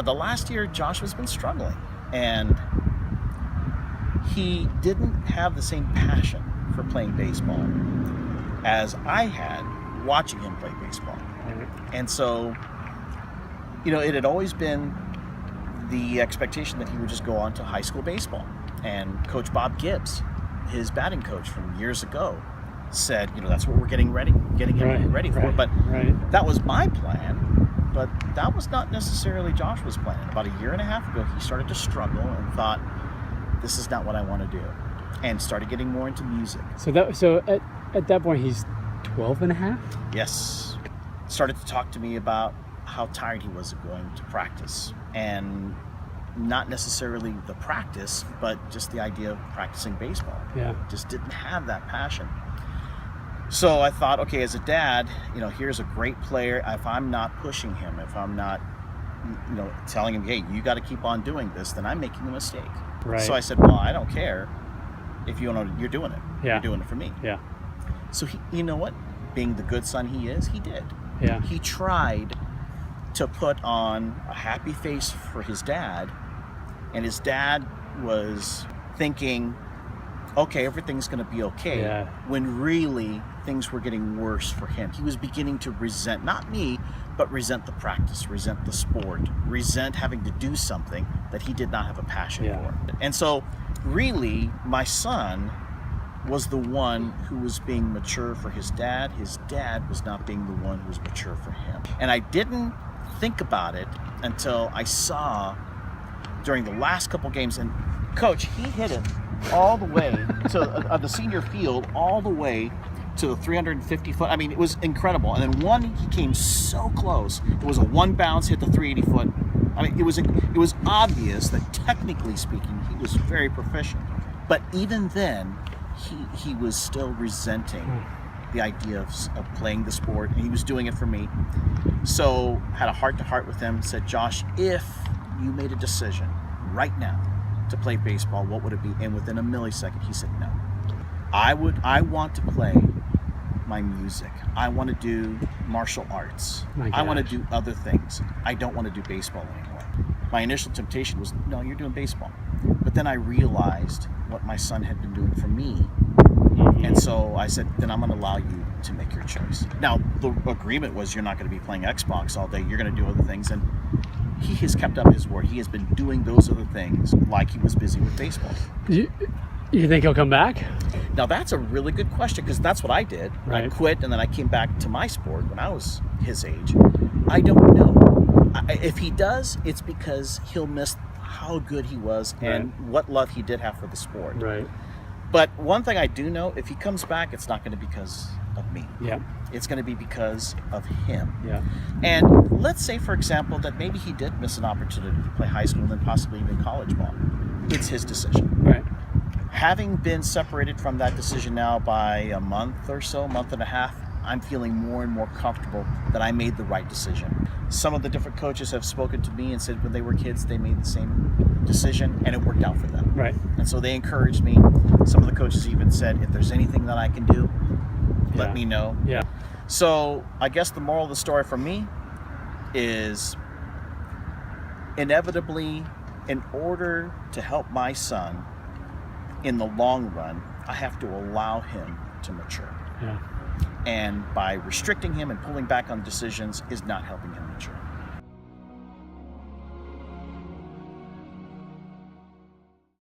The last year, Josh has been struggling, and he didn't have the same passion for playing baseball as I had watching him play baseball. And so, it had always been the expectation that he would just go on to high school baseball. And Coach Bob Gibbs, his batting coach from years ago, said, that's what we're getting him ready for. But that was my plan, but that was not necessarily Joshua's plan. About a year and a half ago, he started to struggle and thought, this is not what I want to do, and started getting more into music. So at that point, he's 12 and a half? Yes. Started to talk to me about how tired he was of going to practice, and not necessarily the practice, but just the idea of practicing baseball. Yeah. Just didn't have that passion. So I thought, okay, as a dad, here's a great player. If I'm not pushing him, if I'm not, telling him, hey, you got to keep on doing this, then I'm making a mistake. Right. So I said, well, I don't care if you're doing it. Yeah. You're doing it for me. Yeah. So you know what? Being the good son he is, he did. Yeah. He tried to put on a happy face for his dad, and his dad was thinking, okay, everything's going to be okay. Yeah. When really things were getting worse for him. He was beginning to resent, not me, but resent the practice, resent the sport, resent having to do something that he did not have a passion for. And so really, my son was the one who was being mature for his dad. His dad was not being the one who was mature for him. And I didn't think about it until I saw during the last couple games, and Coach, he hit it all the way to the senior field, all the way to the 350 foot. I mean, it was incredible. And then one, he came so close. It was a one bounce, hit the 380 foot. I mean, it was obvious that technically speaking, he was very proficient. But even then, he was still resenting the idea of playing the sport, and he was doing it for me. So had a heart-to-heart with him, said, Josh, if you made a decision right now to play baseball, what would it be? And within a millisecond, he said, no. I want to play my music. I want to do martial arts. I want to do other things. I don't want to do baseball anymore. My initial temptation was, no, you're doing baseball. But then I realized what my son had been doing for me. And so I said, then I'm going to allow you to make your choice. Now, the agreement was you're not going to be playing Xbox all day. You're going to do other things. And he has kept up his word. He has been doing those other things like he was busy with baseball. You think he'll come back? Now, that's a really good question, because that's what I did. Right. I quit, and then I came back to my sport when I was his age. I don't know. If he does, it's because he'll miss how good he was and what love he did have for the sport. Right. But one thing I do know, if he comes back, it's not going to be because of me. Yeah. It's going to be because of him. Yeah. And let's say, for example, that maybe he did miss an opportunity to play high school and then possibly even college ball. It's his decision. Right. Having been separated from that decision now by a month or so, month and a half, I'm feeling more and more comfortable that I made the right decision. Some of the different coaches have spoken to me and said when they were kids, they made the same decision and it worked out for them. Right. And so they encouraged me. Some of the coaches even said, if there's anything that I can do, let me know. Yeah. So I guess the moral of the story for me is inevitably, in order to help my son in the long run, I have to allow him to mature. Yeah. And by restricting him and pulling back on decisions is not helping him mature.